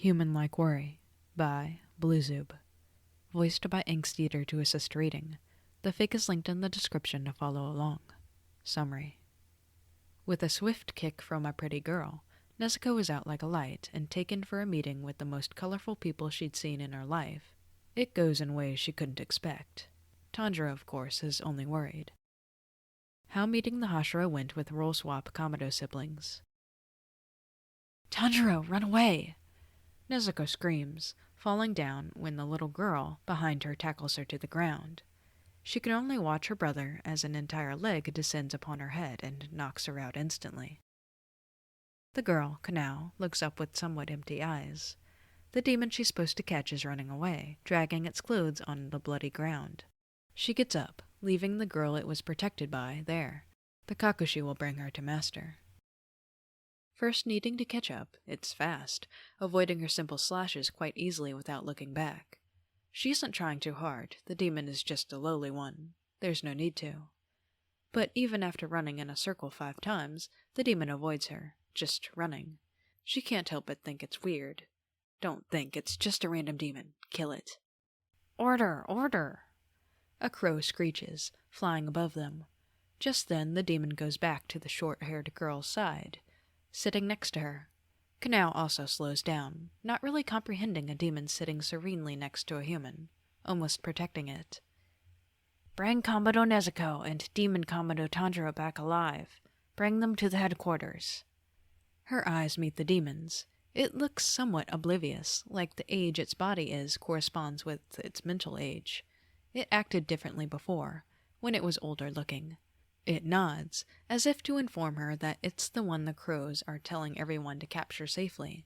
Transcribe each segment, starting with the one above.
Human-Like Worry by bluesoob. Voiced by Angsteater to assist reading. The fic is linked in the description to follow along. Summary. With a swift kick from a pretty girl, Nezuko was out like a light and taken for a meeting with the most colorful people she'd seen in her life. It goes in ways she couldn't expect. Tanjiro, of course, is only worried. How meeting the Hashira went with roleswap Kamado Siblings. Tanjiro, run away! Nezuko screams, falling down when the little girl behind her tackles her to the ground. She can only watch her brother as an entire leg descends upon her head and knocks her out instantly. The girl, KNY, looks up with somewhat empty eyes. The demon she's supposed to catch is running away, dragging its clothes on the bloody ground. She gets up, leaving the girl it was protected by there. The Kakushi will bring her to master. First needing to catch up, it's fast, avoiding her simple slashes quite easily without looking back. She isn't trying too hard, the demon is just a lowly one. There's no need to. But even after running in a circle 5 times, the demon avoids her, just running. She can't help but think it's weird. Don't think, it's just a random demon. Kill it. Order! Order! A crow screeches, flying above them. Just then the demon goes back to the short-haired girl's side, sitting next to her. KNY also slows down, not really comprehending a demon sitting serenely next to a human, almost protecting it. Bring Kamado Nezuko and Demon Kamado Tanjiro back alive. Bring them to the headquarters. Her eyes meet the demon's. It looks somewhat oblivious, like the age its body is corresponds with its mental age. It acted differently before, when it was older looking. It nods, as if to inform her that it's the one the crows are telling everyone to capture safely.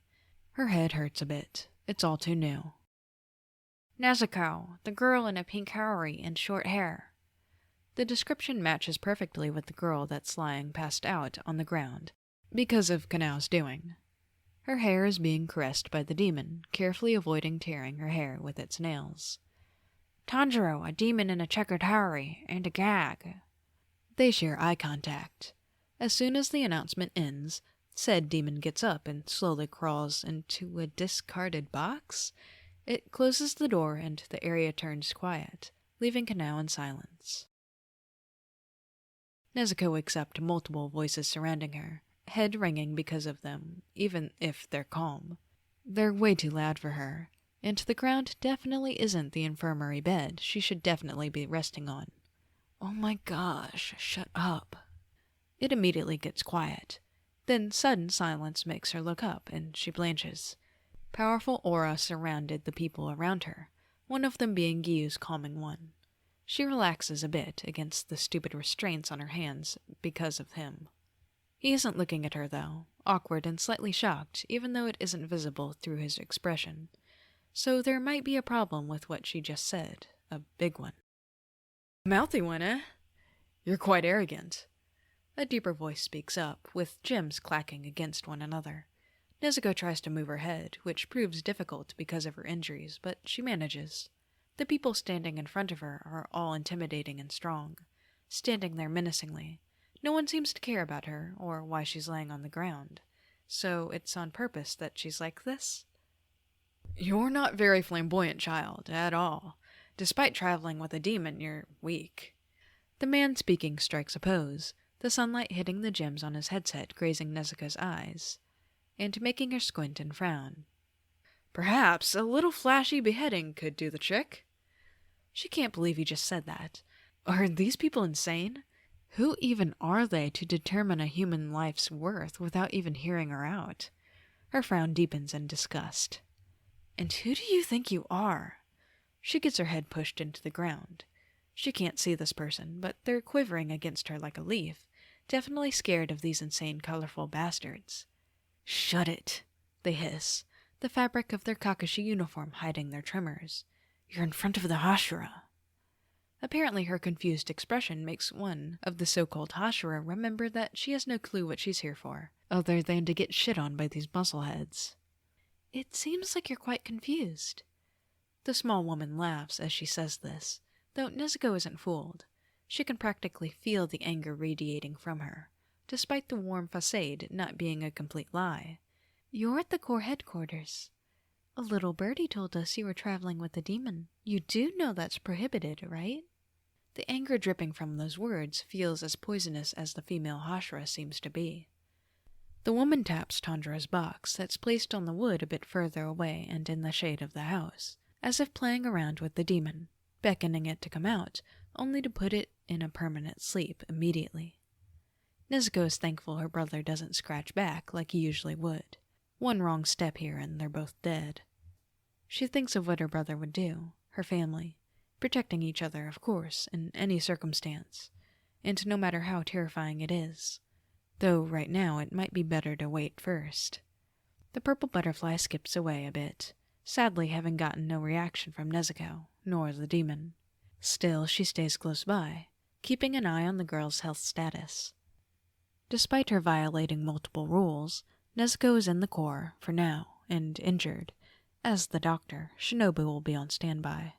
Her head hurts a bit. It's all too new. Nezuko, the girl in a pink haori and short hair. The description matches perfectly with the girl that's lying passed out on the ground, because of KNY's doing. Her hair is being caressed by the demon, carefully avoiding tearing her hair with its nails. Tanjiro, a demon in a checkered haori, and a gag. They share eye contact. As soon as the announcement ends, said demon gets up and slowly crawls into a discarded box. It closes the door and the area turns quiet, leaving KNY in silence. Nezuko wakes up to multiple voices surrounding her, head ringing because of them, even if they're calm. They're way too loud for her, and the ground definitely isn't the infirmary bed she should definitely be resting on. Oh my gosh, shut up. It immediately gets quiet. Then sudden silence makes her look up, and she blanches. Powerful aura surrounded the people around her, one of them being Gyu's calming one. She relaxes a bit against the stupid restraints on her hands because of him. He isn't looking at her, though, awkward and slightly shocked, even though it isn't visible through his expression. So there might be a problem with what she just said, a big one. Mouthy one, eh? You're quite arrogant. A deeper voice speaks up, with gems clacking against one another. Nezuko tries to move her head, which proves difficult because of her injuries, but she manages. The people standing in front of her are all intimidating and strong, standing there menacingly. No one seems to care about her, or why she's laying on the ground. So it's on purpose that she's like this? You're not very flamboyant, child, at all. Despite traveling with a demon, you're weak. The man speaking strikes a pose, the sunlight hitting the gems on his headset grazing Nezuko's eyes, and making her squint and frown. Perhaps a little flashy beheading could do the trick. She can't believe he just said that. Are these people insane? Who even are they to determine a human life's worth without even hearing her out? Her frown deepens in disgust. And who do you think you are? She gets her head pushed into the ground. She can't see this person, but they're quivering against her like a leaf, definitely scared of these insane, colorful bastards. Shut it, they hiss, the fabric of their Kakashi uniform hiding their tremors. You're in front of the Hashira. Apparently her confused expression makes one of the so-called Hashira remember that she has no clue what she's here for, other than to get shit on by these muscleheads. It seems like you're quite confused. The small woman laughs as she says this, though Nezuko isn't fooled. She can practically feel the anger radiating from her, despite the warm facade not being a complete lie. You're at the core headquarters. A little birdie told us you were traveling with a demon. You do know that's prohibited, right? The anger dripping from those words feels as poisonous as the female hashra seems to be. The woman taps Tanjiro's box that's placed on the wood a bit further away and in the shade of the house, as if playing around with the demon, beckoning it to come out, only to put it in a permanent sleep immediately. Nezuko is thankful her brother doesn't scratch back like he usually would. One wrong step here and they're both dead. She thinks of what her brother would do, her family, protecting each other, of course, in any circumstance, and no matter how terrifying it is. Though right now it might be better to wait first. The purple butterfly skips away a bit, sadly having gotten no reaction from Nezuko, nor the demon. Still, she stays close by, keeping an eye on the girl's health status. Despite her violating multiple rules, Nezuko is in the core, for now, and injured. As the doctor, Shinobu will be on standby.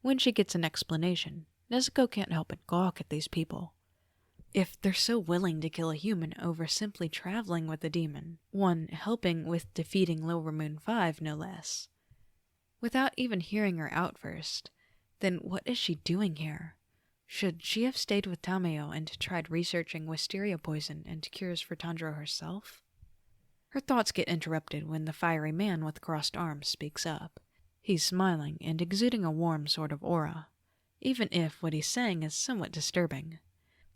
When she gets an explanation, Nezuko can't help but gawk at these people. If they're so willing to kill a human over simply traveling with a demon, one helping with defeating Lower Moon 5 no less, without even hearing her out first, then what is she doing here? Should she have stayed with Tameo and tried researching wisteria poison and cures for Tanjiro herself? Her thoughts get interrupted when the fiery man with crossed arms speaks up. He's smiling and exuding a warm sort of aura, even if what he's saying is somewhat disturbing.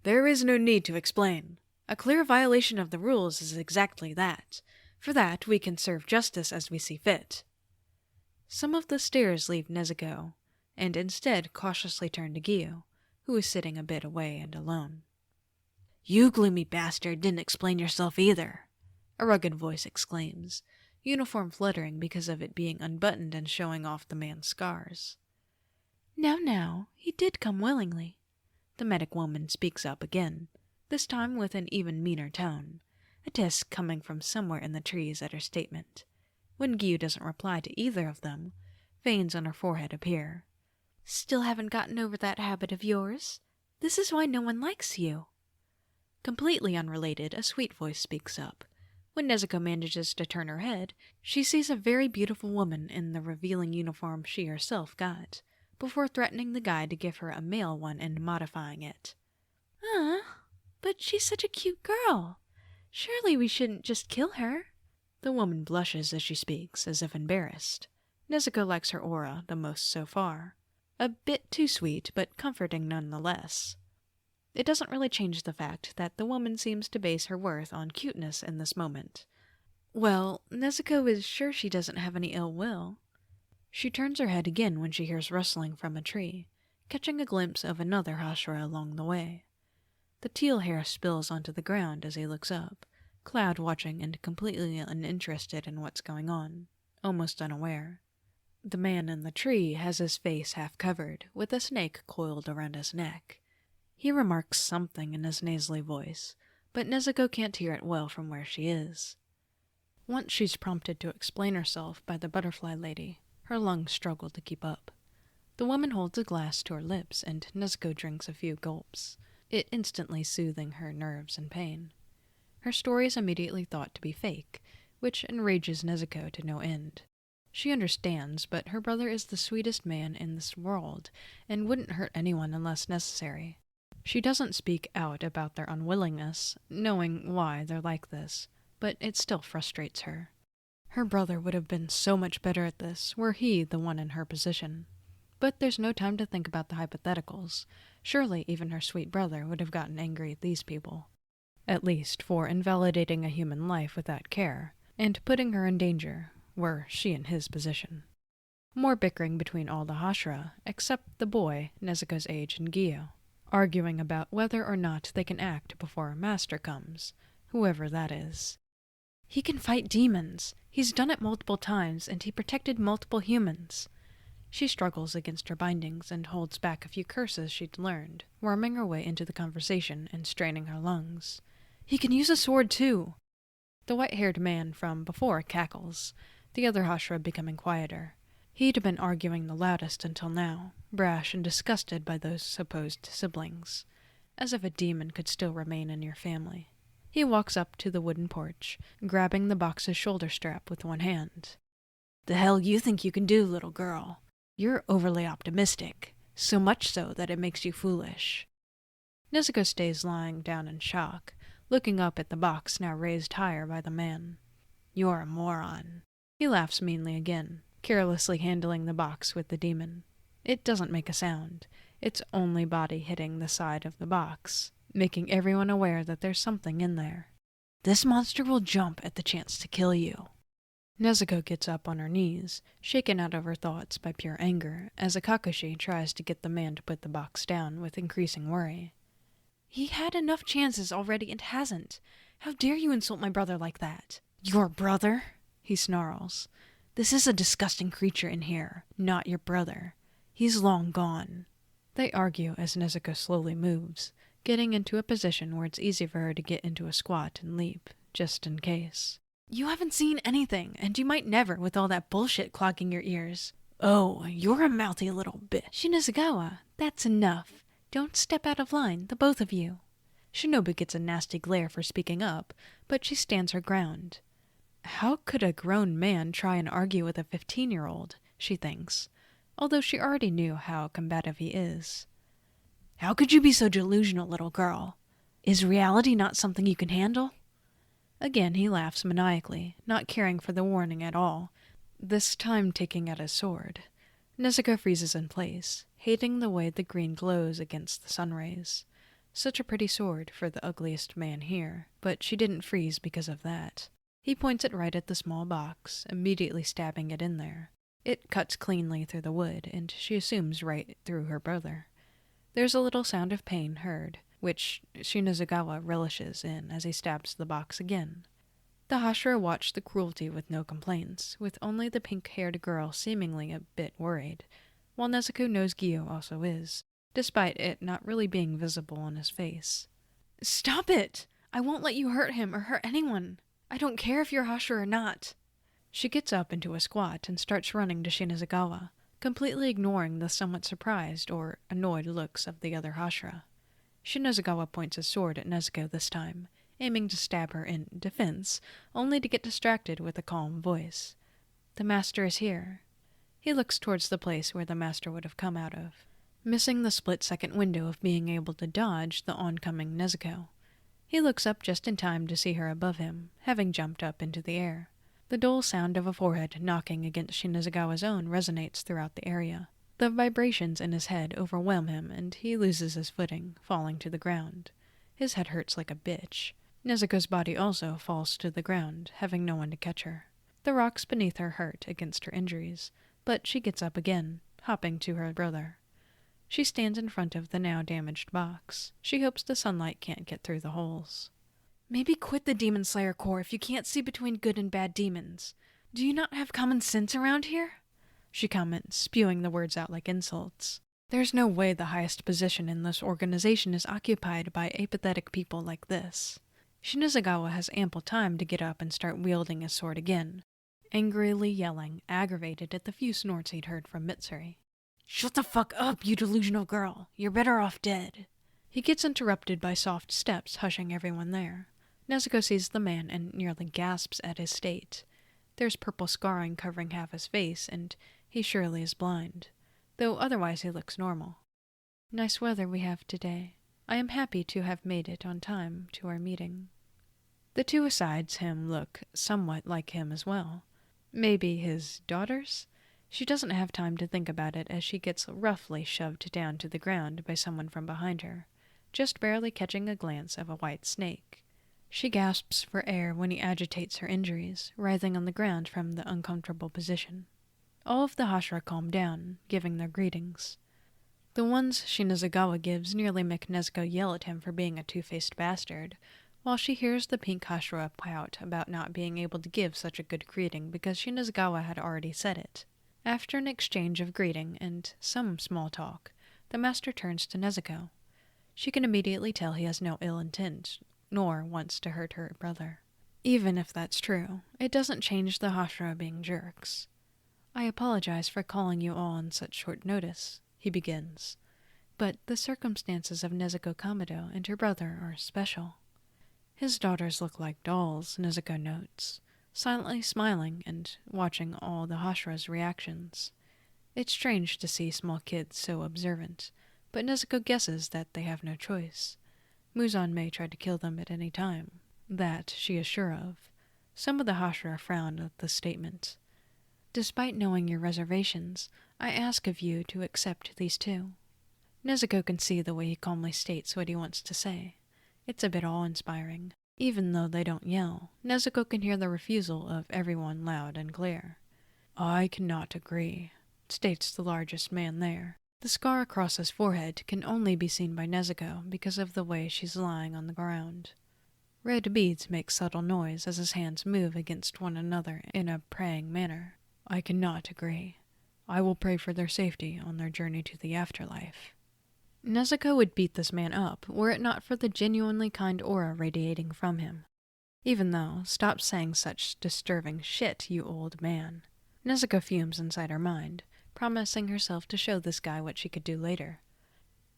There is no need to explain. A clear violation of the rules is exactly that. For that, we can serve justice as we see fit. Some of the stares leave Nezuko, and instead cautiously turn to Gyu, who is sitting a bit away and alone. You gloomy bastard didn't explain yourself either, a rugged voice exclaims, uniform fluttering because of it being unbuttoned and showing off the man's scars. Now, he did come willingly. The medic woman speaks up again, this time with an even meaner tone, a tisk coming from somewhere in the trees at her statement. When Gyu doesn't reply to either of them, veins on her forehead appear. Still haven't gotten over that habit of yours? This is why no one likes you. Completely unrelated, a sweet voice speaks up. When Nezuko manages to turn her head, she sees a very beautiful woman in the revealing uniform she herself got, before threatening the guy to give her a male one and modifying it. But she's such a cute girl. Surely we shouldn't just kill her. The woman blushes as she speaks, as if embarrassed. Nezuko likes her aura the most so far. A bit too sweet, but comforting nonetheless. It doesn't really change the fact that the woman seems to base her worth on cuteness in this moment. Well, Nezuko is sure she doesn't have any ill will. She turns her head again when she hears rustling from a tree, catching a glimpse of another hashra along the way. The teal hair spills onto the ground as he looks up, cloud watching and completely uninterested in what's going on, almost unaware. The man in the tree has his face half covered, with a snake coiled around his neck. He remarks something in his nasally voice, but Nezuko can't hear it well from where she is. Once she's prompted to explain herself by the butterfly lady, her lungs struggle to keep up. The woman holds a glass to her lips, and Nezuko drinks a few gulps, it instantly soothing her nerves and pain. Her story is immediately thought to be fake, which enrages Nezuko to no end. She understands, but her brother is the sweetest man in this world, and wouldn't hurt anyone unless necessary. She doesn't speak out about their unwillingness, knowing why they're like this, but it still frustrates her. Her brother would have been so much better at this, were he the one in her position. But there's no time to think about the hypotheticals. Surely even her sweet brother would have gotten angry at these people. At least for invalidating a human life without care, and putting her in danger, were she in his position. More bickering between all the hashra, except the boy, Nezuko's age, and Gyu, arguing about whether or not they can act before Master comes, whoever that is. He can fight demons. He's done it multiple times, and he protected multiple humans. She struggles against her bindings and holds back a few curses she'd learned, worming her way into the conversation and straining her lungs. He can use a sword, too. The white-haired man from before cackles, the other hashra becoming quieter. He'd been arguing the loudest until now, brash and disgusted by those supposed siblings, as if a demon could still remain in your family. He walks up to the wooden porch, grabbing the box's shoulder strap with one hand. The hell you think you can do, little girl? You're overly optimistic, so much so that it makes you foolish. Nezuko stays lying down in shock, looking up at the box now raised higher by the man. You're a moron. He laughs meanly again, carelessly handling the box with the demon. It doesn't make a sound, its only body hitting the side of the box, making everyone aware that there's something in there. This monster will jump at the chance to kill you. Nezuko gets up on her knees, shaken out of her thoughts by pure anger, as Akakoshi tries to get the man to put the box down with increasing worry. He had enough chances already and hasn't. How dare you insult my brother like that? Your brother? He snarls. This is a disgusting creature in here, not your brother. He's long gone. They argue as Nezuko slowly moves, getting into a position where it's easy for her to get into a squat and leap, just in case. You haven't seen anything, and you might never with all that bullshit clogging your ears. Oh, you're a mouthy little bitch. Shinazugawa, that's enough. Don't step out of line, the both of you. Shinobu gets a nasty glare for speaking up, but she stands her ground. How could a grown man try and argue with a 15-year-old, she thinks, although she already knew how combative he is. How could you be so delusional, little girl? Is reality not something you can handle? Again he laughs maniacally, not caring for the warning at all, this time taking out his sword. Nezuko freezes in place, hating the way the green glows against the sun rays. Such a pretty sword for the ugliest man here, but she didn't freeze because of that. He points it right at the small box, immediately stabbing it in there. It cuts cleanly through the wood, and she assumes right through her brother. There's a little sound of pain heard, which Shinazugawa relishes in as he stabs the box again. The hashra watched the cruelty with no complaints, with only the pink-haired girl seemingly a bit worried, while Nezuko knows Gyo also is, despite it not really being visible on his face. Stop it! I won't let you hurt him or hurt anyone. I don't care if you're hashra or not. She gets up into a squat and starts running to Shinazugawa, completely ignoring the somewhat surprised or annoyed looks of the other hashra. Shinazugawa points his sword at Nezuko this time, aiming to stab her in defense, only to get distracted with a calm voice. The master is here. He looks towards the place where the master would have come out of, missing the split-second window of being able to dodge the oncoming Nezuko. He looks up just in time to see her above him, having jumped up into the air. The dull sound of a forehead knocking against Shinazugawa's own resonates throughout the area. The vibrations in his head overwhelm him, and he loses his footing, falling to the ground. His head hurts like a bitch. Nezuko's body also falls to the ground, having no one to catch her. The rocks beneath her hurt against her injuries, but she gets up again, hopping to her brother. She stands in front of the now damaged box. She hopes the sunlight can't get through the holes. Maybe quit the demonslayer corps if you can't see between good and bad demons. Do you not have common sense around here? She comments, spewing the words out like insults. There's no way the highest position in this organization is occupied by apathetic people like this. Shinazugawa has ample time to get up and start wielding his sword again, angrily yelling, aggravated at the few snorts he'd heard from Mitsuri. Shut the fuck up, you delusional girl. You're better off dead. He gets interrupted by soft steps hushing everyone there. Nezuko sees the man and nearly gasps at his state. There's purple scarring covering half his face, and he surely is blind, though otherwise he looks normal. Nice weather we have today. I am happy to have made it on time to our meeting. The two asides him look somewhat like him as well. Maybe his daughters? She doesn't have time to think about it as she gets roughly shoved down to the ground by someone from behind her, just barely catching a glance of a white snake. She gasps for air when he agitates her injuries, writhing on the ground from the uncomfortable position. All of the hashra calm down, giving their greetings. The ones Shinazugawa gives nearly make Nezuko yell at him for being a two-faced bastard, while she hears the pink hashra pout about not being able to give such a good greeting because Shinazugawa had already said it. After an exchange of greeting and some small talk, the master turns to Nezuko. She can immediately tell he has no ill intent, nor wants to hurt her brother. Even if that's true, it doesn't change the hashra being jerks. I apologize for calling you all on such short notice, he begins, but the circumstances of Nezuko Kamado and her brother are special. His daughters look like dolls, Nezuko notes, silently smiling and watching all the hashra's reactions. It's strange to see small kids so observant, but Nezuko guesses that they have no choice. Muzan may try to kill them at any time. That she is sure of. Some of the hashra frowned at the statement. Despite knowing your reservations, I ask of you to accept these two. Nezuko can see the way he calmly states what he wants to say. It's a bit awe-inspiring. Even though they don't yell, Nezuko can hear the refusal of everyone loud and clear. I cannot agree, states the largest man there. The scar across his forehead can only be seen by Nezuko because of the way she's lying on the ground. Red beads make subtle noise as his hands move against one another in a praying manner. I cannot agree. I will pray for their safety on their journey to the afterlife. Nezuko would beat this man up were it not for the genuinely kind aura radiating from him. Even though, stop saying such disturbing shit, you old man. Nezuko fumes inside her mind, promising herself to show this guy what she could do later.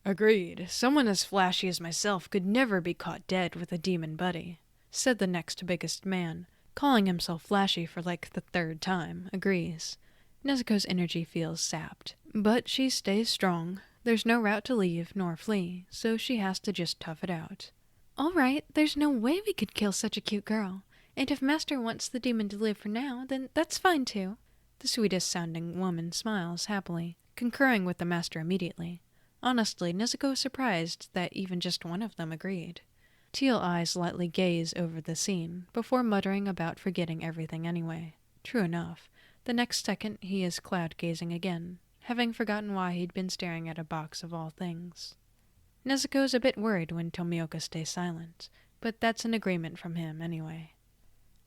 Agreed. Someone as flashy as myself could never be caught dead with a demon buddy, said the next biggest man, calling himself flashy for like the third time, agrees. Nezuko's energy feels sapped, but she stays strong. There's no route to leave nor flee, so she has to just tough it out. All right, there's no way we could kill such a cute girl, and if Master wants the demon to live for now, then that's fine too. The sweetest-sounding woman smiles happily, concurring with the Master immediately. Honestly, Nezuko is surprised that even just one of them agreed. Teal eyes lightly gaze over the scene, before muttering about forgetting everything anyway. True enough, the next second he is cloud-gazing again, having forgotten why he'd been staring at a box of all things. Nezuko is a bit worried when Tomioka stays silent, but that's an agreement from him anyway.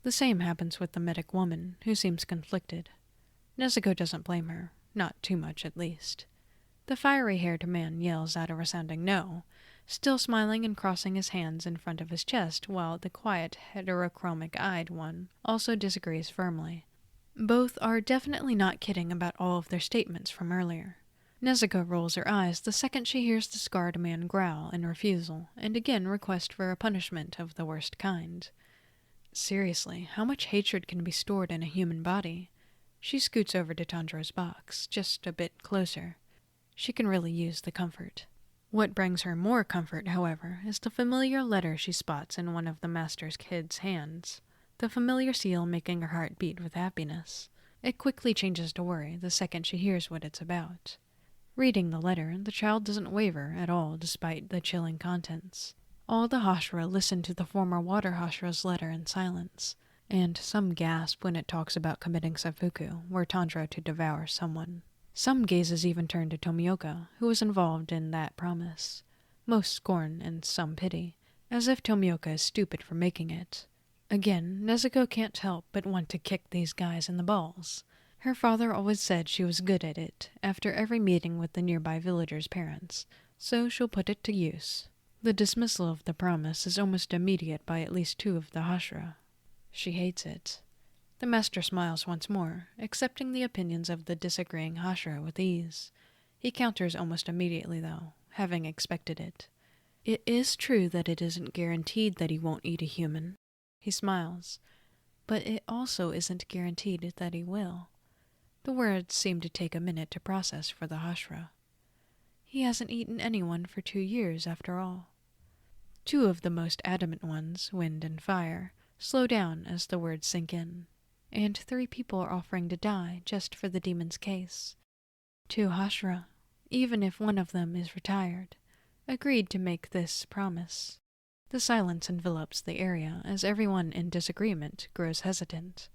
The same happens with the medic woman, who seems conflicted. Nezuko doesn't blame her, not too much at least. The fiery-haired man yells out a resounding no, still smiling and crossing his hands in front of his chest, while the quiet, heterochromic-eyed one also disagrees firmly. Both are definitely not kidding about all of their statements from earlier. Nezuko rolls her eyes the second she hears the scarred man growl in refusal, and again request for a punishment of the worst kind. Seriously, how much hatred can be stored in a human body? She scoots over to Tanjiro's box, just a bit closer. She can really use the comfort. What brings her more comfort, however, is the familiar letter she spots in one of the Master's kids' hands. The familiar seal making her heart beat with happiness. It quickly changes to worry the second she hears what it's about. Reading the letter, the child doesn't waver at all despite the chilling contents. All the hashra listen to the former water hashra's letter in silence, and some gasp when it talks about committing seppuku, were Tanjiro to devour someone. Some gazes even turn to Tomioka, who was involved in that promise. Most scorn and some pity, as if Tomioka is stupid for making it. Again, Nezuko can't help but want to kick these guys in the balls. Her father always said she was good at it, after every meeting with the nearby villagers' parents, so she'll put it to use. The dismissal of the promise is almost immediate by at least two of the hashra. She hates it. The Master smiles once more, accepting the opinions of the disagreeing hashra with ease. He counters almost immediately, though, having expected it. It is true that it isn't guaranteed that he won't eat a human. He smiles. But it also isn't guaranteed that he will. The words seem to take a minute to process for the hashra. He hasn't eaten anyone for 2 years, after all. Two of the most adamant ones, Wind and Fire, slow down as the words sink in. And 3 people are offering to die just for the demon's case. 2 hashra, even if one of them is retired, agreed to make this promise. The silence envelops the area as everyone in disagreement grows hesitant.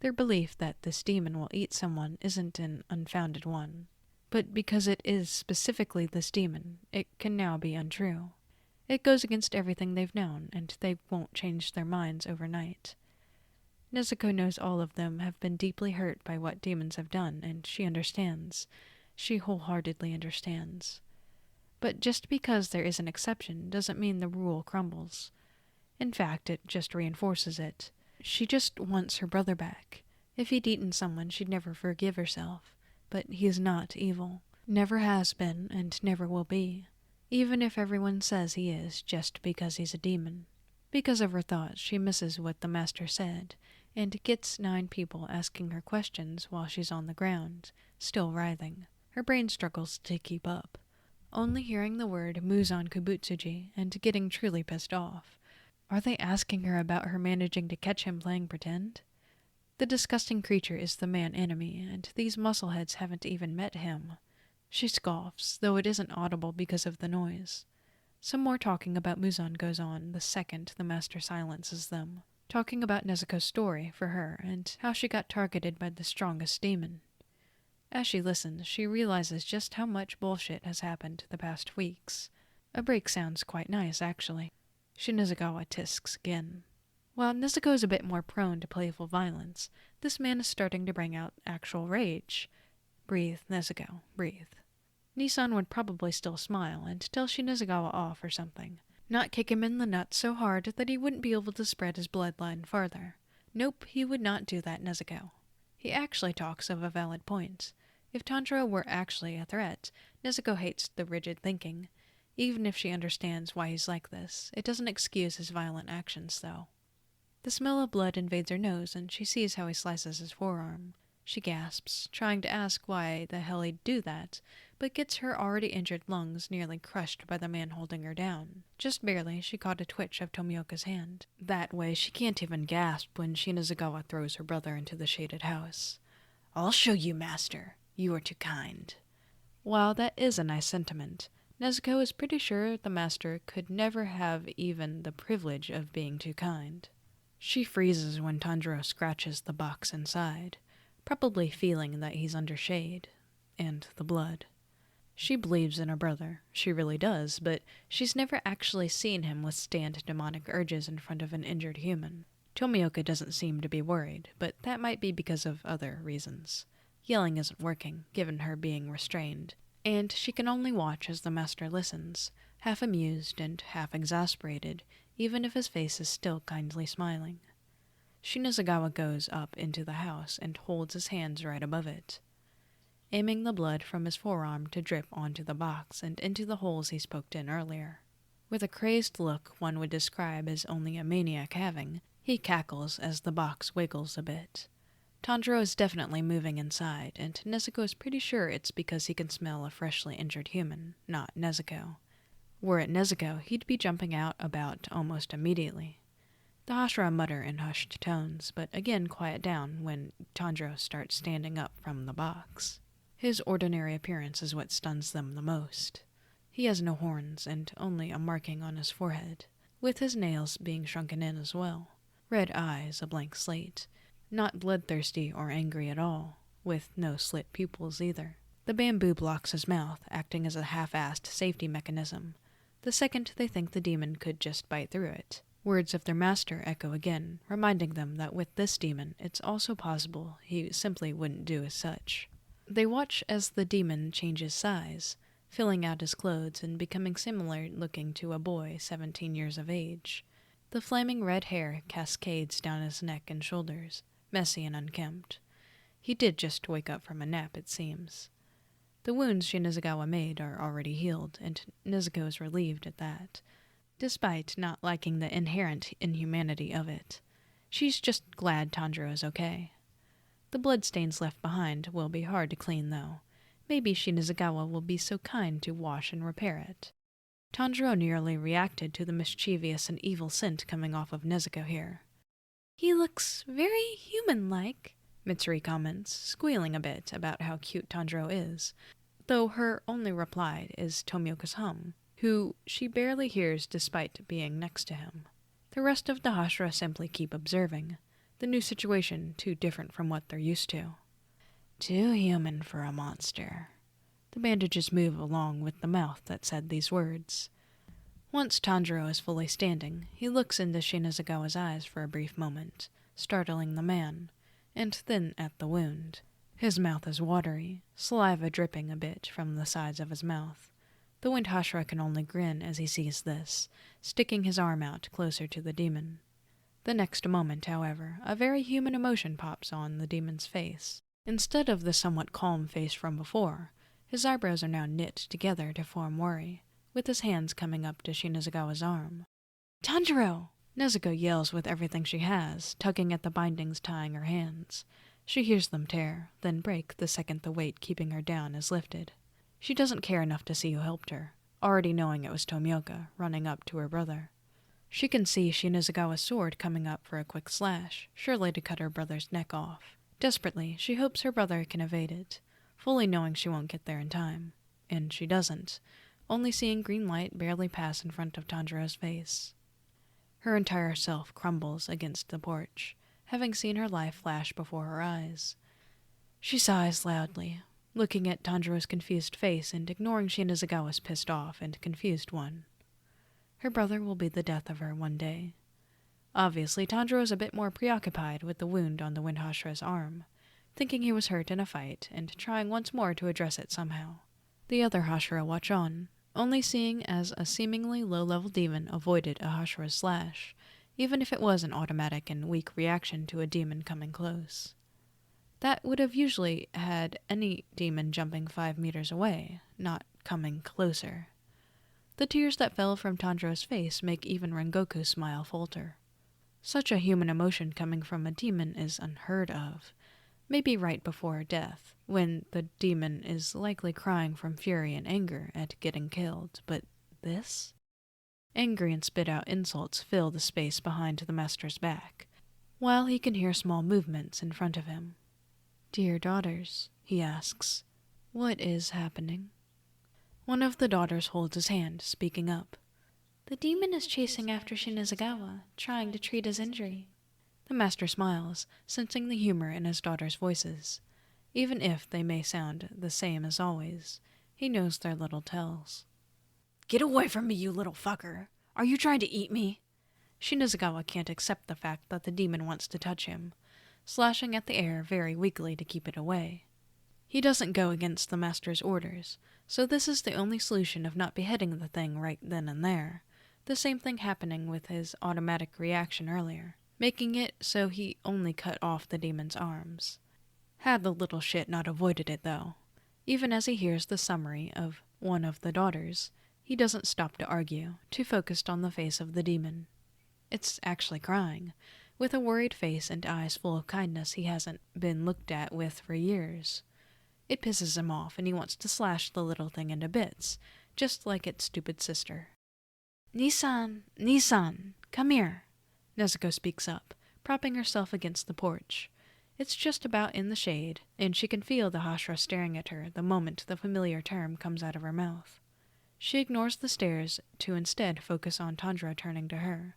Their belief that this demon will eat someone isn't an unfounded one. But because it is specifically this demon, it can now be untrue. It goes against everything they've known, and they won't change their minds overnight. Nezuko knows all of them have been deeply hurt by what demons have done, and she understands. She wholeheartedly understands. But just because there is an exception doesn't mean the rule crumbles. In fact, it just reinforces it. She just wants her brother back. If he'd eaten someone, she'd never forgive herself. But he is not evil. Never has been, and never will be. Even if everyone says he is, just because he's a demon. Because of her thoughts, she misses what the Master said, and gets 9 people asking her questions while she's on the ground, still writhing. Her brain struggles to keep up, only hearing the word Muzan Kubutsuji and getting truly pissed off. Are they asking her about her managing to catch him playing pretend? The disgusting creature is the man enemy, and these muscleheads haven't even met him. She scoffs, though it isn't audible because of the noise. Some more talking about Muzan goes on the second the master silences them, talking about Nezuko's story for her and how she got targeted by the strongest demon. As she listens, she realizes just how much bullshit has happened the past weeks. A break sounds quite nice, actually. Shinazugawa tisks again. While Nezuko is a bit more prone to playful violence, this man is starting to bring out actual rage. Breathe, Nezuko, breathe. Nissan would probably still smile and tell Shinazugawa off or something. Not kick him in the nuts so hard that he wouldn't be able to spread his bloodline farther. Nope, he would not do that, Nezuko. He actually talks of a valid point. If Tanjiro were actually a threat, Nezuko hates the rigid thinking. Even if she understands why he's like this, it doesn't excuse his violent actions, though. The smell of blood invades her nose, and she sees how he slices his forearm. She gasps, trying to ask why the hell he'd do that, but gets her already injured lungs nearly crushed by the man holding her down. Just barely, she caught a twitch of Tomioka's hand. That way, she can't even gasp when Shinazugawa throws her brother into the shaded house. "I'll show you, master. You are too kind." While that is a nice sentiment, Nezuko is pretty sure the master could never have even the privilege of being too kind. She freezes when Tanjiro scratches the box inside, probably feeling that he's under shade, and the blood. She believes in her brother, she really does, but she's never actually seen him withstand demonic urges in front of an injured human. Tomioka doesn't seem to be worried, but that might be because of other reasons. Yelling isn't working, given her being restrained, and she can only watch as the master listens, half amused and half exasperated, even if his face is still kindly smiling. Shinazugawa goes up into the house and holds his hands right above it, aiming the blood from his forearm to drip onto the box and into the holes he's poked in earlier. With a crazed look one would describe as only a maniac having, he cackles as the box wiggles a bit. Tanjiro is definitely moving inside, and Nezuko is pretty sure it's because he can smell a freshly injured human, not Nezuko. Were it Nezuko, he'd be jumping out about almost immediately. The hashra mutter in hushed tones, but again quiet down when Tanjiro starts standing up from the box. His ordinary appearance is what stuns them the most. He has no horns and only a marking on his forehead, with his nails being shrunken in as well. Red eyes, a blank slate. Not bloodthirsty or angry at all, with no slit pupils either. The bamboo blocks his mouth, acting as a half-assed safety mechanism. The second they think the demon could just bite through it. Words of their master echo again, reminding them that with this demon, it's also possible he simply wouldn't do as such. They watch as the demon changes size, filling out his clothes and becoming similar looking to a boy 17 years of age. The flaming red hair cascades down his neck and shoulders, messy and unkempt. He did just wake up from a nap, it seems. The wounds Shinazugawa made are already healed, and Nezuko is relieved at that, despite not liking the inherent inhumanity of it. She's just glad Tanjiro is okay. The bloodstains left behind will be hard to clean, though. Maybe Shinazugawa will be so kind to wash and repair it. Tanjiro nearly reacted to the mischievous and evil scent coming off of Nezuko here. "He looks very human-like," Mitsuri comments, squealing a bit about how cute Tanjiro is, though her only reply is Tomioka's hum, who she barely hears despite being next to him. The rest of the hashra simply keep observing, the new situation too different from what they're used to. Too human for a monster. The bandages move along with the mouth that said these words. Once Tanjiro is fully standing, he looks into Shinazugawa's eyes for a brief moment, startling the man, and then at the wound. His mouth is watery, saliva dripping a bit from the sides of his mouth. The Wind Hashra can only grin as he sees this, sticking his arm out closer to the demon. The next moment, however, a very human emotion pops on the demon's face. Instead of the somewhat calm face from before, his eyebrows are now knit together to form worry, with his hands coming up to Shinazugawa's arm. "Tanjiro!" Nezuko yells with everything she has, tugging at the bindings tying her hands. She hears them tear, then break the second the weight keeping her down is lifted. She doesn't care enough to see who helped her, already knowing it was Tomioka, running up to her brother. She can see Shinozagawa's sword coming up for a quick slash, surely to cut her brother's neck off. Desperately, she hopes her brother can evade it, fully knowing she won't get there in time. And she doesn't, only seeing green light barely pass in front of Tanjiro's face. Her entire self crumbles against the porch, having seen her life flash before her eyes. She sighs loudly, looking at Tanjiro's confused face and ignoring Shinozagawa's pissed off and confused one. Her brother will be the death of her one day. Obviously, Tanjiro is a bit more preoccupied with the wound on the Wind Hashra's arm, thinking he was hurt in a fight and trying once more to address it somehow. The other Hashira watch on, only seeing as a seemingly low-level demon avoided a Hashira's slash, even if it was an automatic and weak reaction to a demon coming close. That would have usually had any demon jumping 5 meters away, not coming closer. The tears that fell from Tanjiro's face make even Rengoku's smile falter. Such a human emotion coming from a demon is unheard of, maybe right before death, when the demon is likely crying from fury and anger at getting killed, but this? Angry and spit-out insults fill the space behind the master's back, while he can hear small movements in front of him. "Dear daughters," he asks, "what is happening?" One of the daughters holds his hand, speaking up. "The demon is chasing after Shinozagawa, trying to treat his injury." The master smiles, sensing the humor in his daughters' voices. Even if they may sound the same as always, he knows their little tells. "Get away from me, you little fucker! Are you trying to eat me?" Shinozagawa can't accept the fact that the demon wants to touch him, slashing at the air very weakly to keep it away. He doesn't go against the master's orders, so this is the only solution of not beheading the thing right then and there, the same thing happening with his automatic reaction earlier, making it so he only cut off the demon's arms. Had the little shit not avoided it, though. Even as he hears the summary of one of the daughters, he doesn't stop to argue, too focused on the face of the demon. It's actually crying, with a worried face and eyes full of kindness he hasn't been looked at with for years. It pisses him off, and he wants to slash the little thing into bits, just like its stupid sister. "Nisan, come here," Nezuko speaks up, propping herself against the porch. It's just about in the shade, and she can feel the Hashra staring at her the moment the familiar term comes out of her mouth. She ignores the stares to instead focus on Tanjiro turning to her,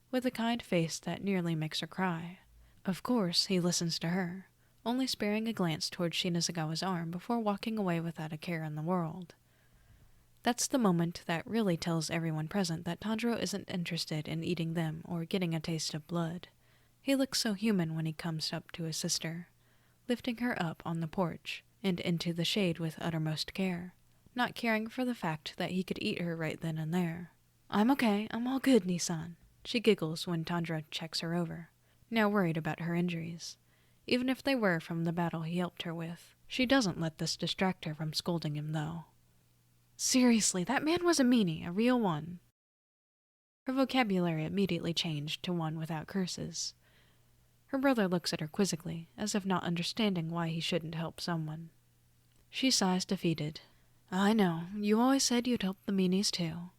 with a kind face that nearly makes her cry. Of course, he listens to her, only sparing a glance towards Shinozagawa's arm before walking away without a care in the world. That's the moment that really tells everyone present that Tanjiro isn't interested in eating them or getting a taste of blood. He looks so human when he comes up to his sister, lifting her up on the porch and into the shade with uttermost care, not caring for the fact that he could eat her right then and there. "I'm okay, I'm all good, Nisan," she giggles when Tanjiro checks her over, now worried about her injuries. Even if they were from the battle he helped her with, she doesn't let this distract her from scolding him, though. "Seriously, that man was a meanie, a real one." Her vocabulary immediately changed to one without curses. Her brother looks at her quizzically, as if not understanding why he shouldn't help someone. She sighs defeated. "I know, you always said you'd help the meanies too."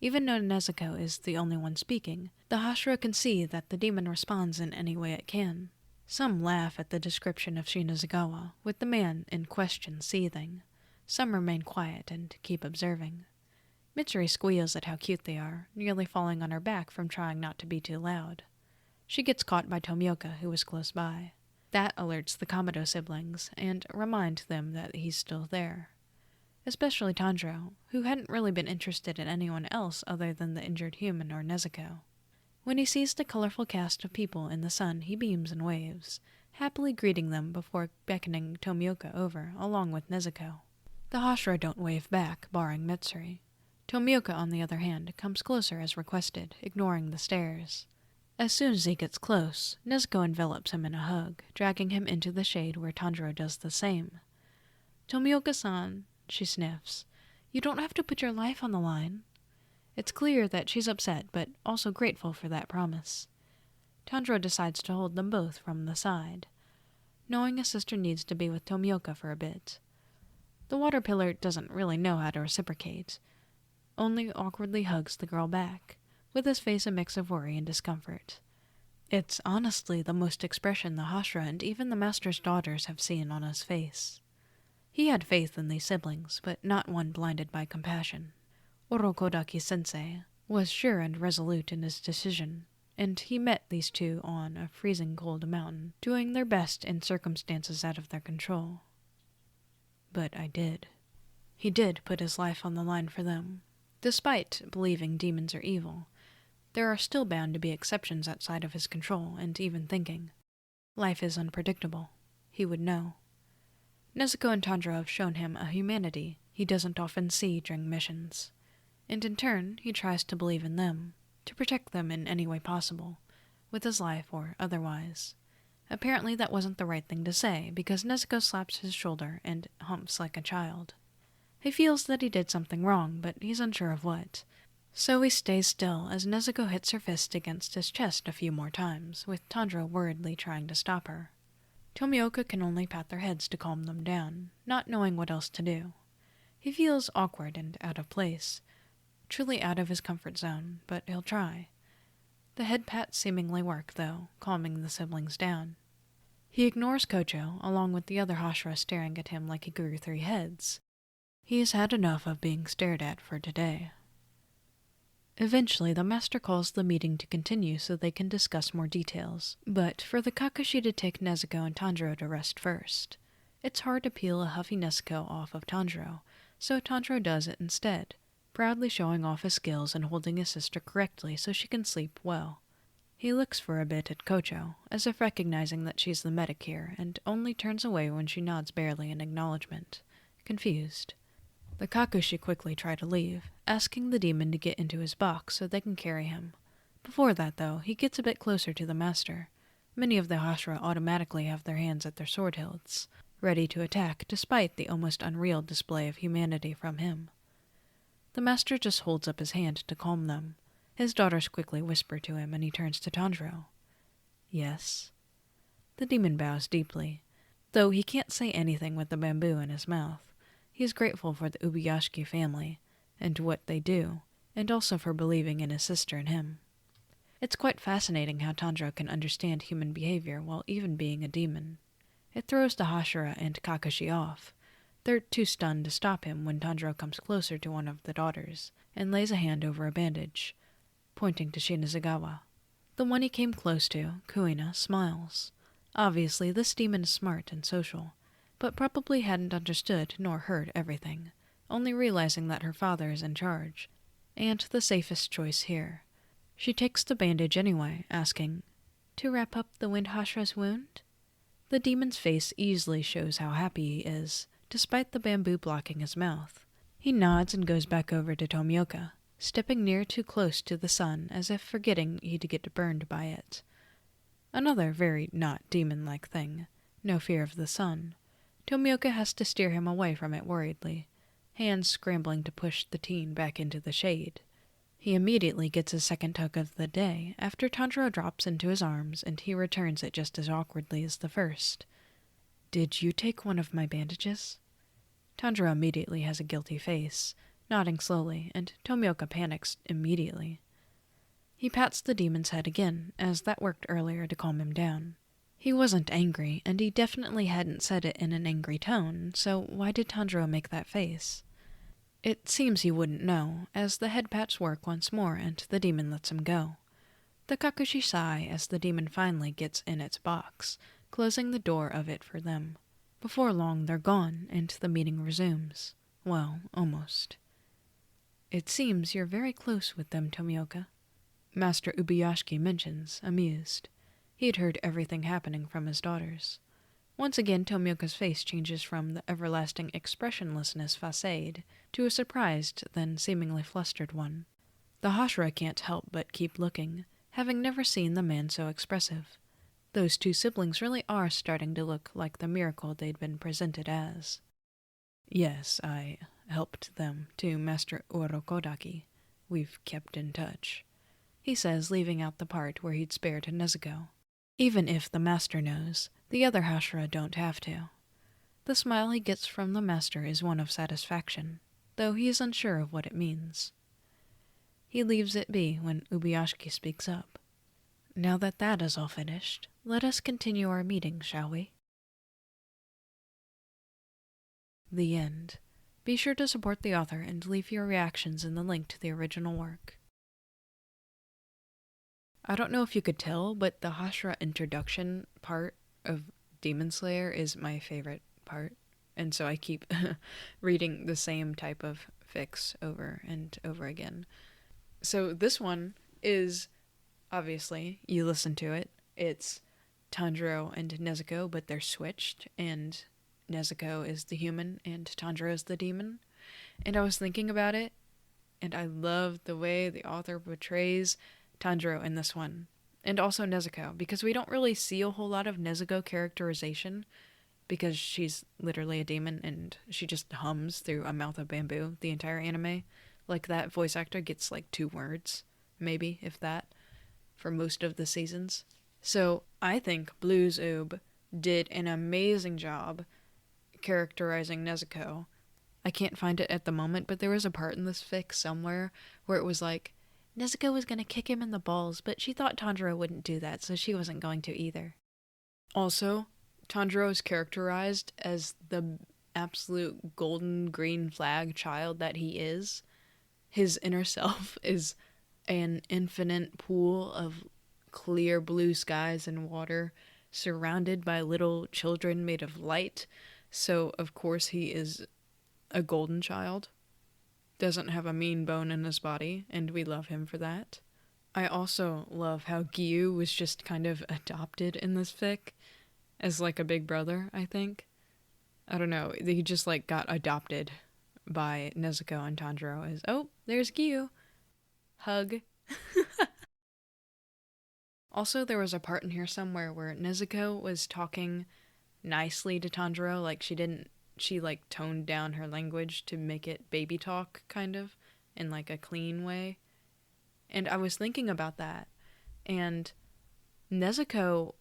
Even though Nezuko is the only one speaking, the Hashira can see that the demon responds in any way it can. Some laugh at the description of Shinozagawa, with the man in question seething. Some remain quiet and keep observing. Mitsuri squeals at how cute they are, nearly falling on her back from trying not to be too loud. She gets caught by Tomioka, who is close by. That alerts the Kamado siblings, and reminds them that he's still there. Especially Tanjiro, who hadn't really been interested in anyone else other than the injured human or Nezuko. When he sees the colorful cast of people in the sun, he beams and waves, happily greeting them before beckoning Tomioka over, along with Nezuko. The Hashira don't wave back, barring Mitsuri. Tomioka, on the other hand, comes closer as requested, ignoring the stares. As soon as he gets close, Nezuko envelops him in a hug, dragging him into the shade where Tanjiro does the same. "Tomioka-san," she sniffs, "you don't have to put your life on the line." It's clear that she's upset, but also grateful for that promise. Tanjiro decides to hold them both from the side, knowing his sister needs to be with Tomioka for a bit. The water pillar doesn't really know how to reciprocate, only awkwardly hugs the girl back, with his face a mix of worry and discomfort. It's honestly the most expression the hashra and even the master's daughters have seen on his face. He had faith in these siblings, but not one blinded by compassion. Orokodaki-sensei was sure and resolute in his decision, and he met these two on a freezing cold mountain, doing their best in circumstances out of their control. But I did. He did put his life on the line for them. Despite believing demons are evil, there are still bound to be exceptions outside of his control and even thinking. Life is unpredictable. He would know. Nezuko and Tanjiro have shown him a humanity he doesn't often see during missions, and in turn he tries to believe in them, to protect them in any way possible, with his life or otherwise. Apparently that wasn't the right thing to say, because Nezuko slaps his shoulder and humps like a child. He feels that he did something wrong, but he's unsure of what. So he stays still as Nezuko hits her fist against his chest a few more times, with Tanjiro worriedly trying to stop her. Tomioka can only pat their heads to calm them down, not knowing what else to do. He feels awkward and out of place, truly out of his comfort zone, but he'll try. The head pats seemingly work, though, calming the siblings down. He ignores Kocho, along with the other hashra staring at him like he grew 3 heads. He's had enough of being stared at for today. Eventually, the master calls the meeting to continue so they can discuss more details, but for the Kakashi to take Nezuko and Tanjiro to rest first. It's hard to peel a huffy Nezuko off of Tanjiro, so Tanjiro does it instead, proudly showing off his skills and holding his sister correctly so she can sleep well. He looks for a bit at Kocho, as if recognizing that she's the medic here, and only turns away when she nods barely in acknowledgement, confused. The Kakashi quickly try to leave, asking the demon to get into his box so they can carry him. Before that, though, he gets a bit closer to the master. Many of the hashra automatically have their hands at their sword hilts, ready to attack despite the almost unreal display of humanity from him. The master just holds up his hand to calm them. His daughters quickly whisper to him, and he turns to Tanjiro. Yes? The demon bows deeply, though he can't say anything with the bamboo in his mouth. He is grateful for the Ubuyashiki family, and what they do, and also for believing in his sister and him. It's quite fascinating how Tanjiro can understand human behavior while even being a demon. It throws the Hashira and Kakashi off. They're too stunned to stop him when Tanjiro comes closer to one of the daughters, and lays a hand over a bandage, pointing to Shinazugawa. The one he came close to, Kuina, smiles. Obviously, this demon is smart and social, but probably hadn't understood nor heard everything, only realizing that her father is in charge, and the safest choice here. She takes the bandage anyway, asking, "To wrap up the Wind Hashra's wound?" The demon's face easily shows how happy he is, despite the bamboo blocking his mouth. He nods and goes back over to Tomioka, stepping near too close to the sun as if forgetting he'd get burned by it. Another very not demon-like thing, no fear of the sun. Tomioka has to steer him away from it worriedly, hands scrambling to push the teen back into the shade. He immediately gets his second hug of the day after Tanjiro drops into his arms and he returns it just as awkwardly as the first. "Did you take one of my bandages?" Tanjiro immediately has a guilty face, nodding slowly, and Tomioka panics immediately. He pats the demon's head again, as that worked earlier to calm him down. He wasn't angry, and he definitely hadn't said it in an angry tone, so why did Tanjiro make that face? It seems he wouldn't know, as the head pats work once more and the demon lets him go. The Kakashi sigh as the demon finally gets in its box, closing the door of it for them. Before long they're gone, and the meeting resumes. Well, almost. "It seems you're very close with them, Tomioka," Master Ubuyashiki mentions, amused. He had heard everything happening from his daughters. Once again, Tomioka's face changes from the everlasting expressionlessness facade to a surprised, then seemingly flustered one. The Hashira can't help but keep looking, having never seen the man so expressive. Those two siblings really are starting to look like the miracle they'd been presented as. "Yes, I helped them to Master Orokodaki," we've kept in touch," he says, leaving out the part where he'd spare to Nezuko. Even if the master knows, the other hashra don't have to. The smile he gets from the master is one of satisfaction, though he is unsure of what it means. He leaves it be when Ubuyashiki speaks up. "Now that that is all finished, let us continue our meeting, shall we?" The end. Be sure to support the author and leave your reactions in the link to the original work. I don't know if you could tell, but the Hashira introduction part of Demonslayer is my favorite part, and so I keep reading the same type of fics over and over again. So this one is, obviously, you listen to it, it's Tanjiro and Nezuko, but they're switched, and Nezuko is the human and Tanjiro is the demon. And I was thinking about it, and I love the way the author portrays Tanjiro in this one, and also Nezuko, because we don't really see a whole lot of Nezuko characterization, because she's literally a demon and she just hums through a mouth of bamboo the entire anime. Like, that voice actor gets like 2 words, maybe, if that, for most of the seasons. So I think bluesoob did an amazing job characterizing Nezuko. I can't find it at the moment, but there was a part in this fic somewhere where it was like, Nezuko was going to kick him in the balls, but she thought Tanjiro wouldn't do that, so she wasn't going to either. Also, Tanjiro is characterized as the absolute golden green flag child that he is. His inner self is an infinite pool of clear blue skies and water, surrounded by little children made of light, so of course he is a golden child. Doesn't have a mean bone in his body, and we love him for that. I also love how Gyu was just kind of adopted in this fic as like a big brother, I think. I don't know, he just like got adopted by Nezuko and Tanjiro as, oh, there's Gyu. Hug. Also, there was a part in here somewhere where Nezuko was talking nicely to Tanjiro, like she like toned down her language to make it baby talk, kind of, in like a clean way. And I was thinking about that, and Nezuko,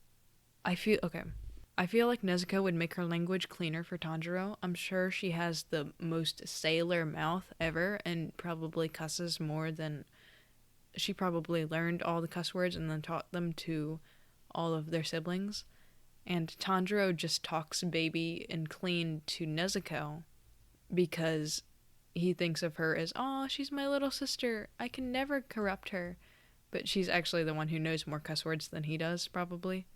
I feel like Nezuko would make her language cleaner for Tanjiro. I'm sure she has the most sailor mouth ever, and probably cusses more than, she probably learned all the cuss words and then taught them to all of their siblings. And Tanjiro just talks baby and clean to Nezuko because he thinks of her as, "Aw, she's my little sister. I can never corrupt her." But she's actually the one who knows more cuss words than he does, probably.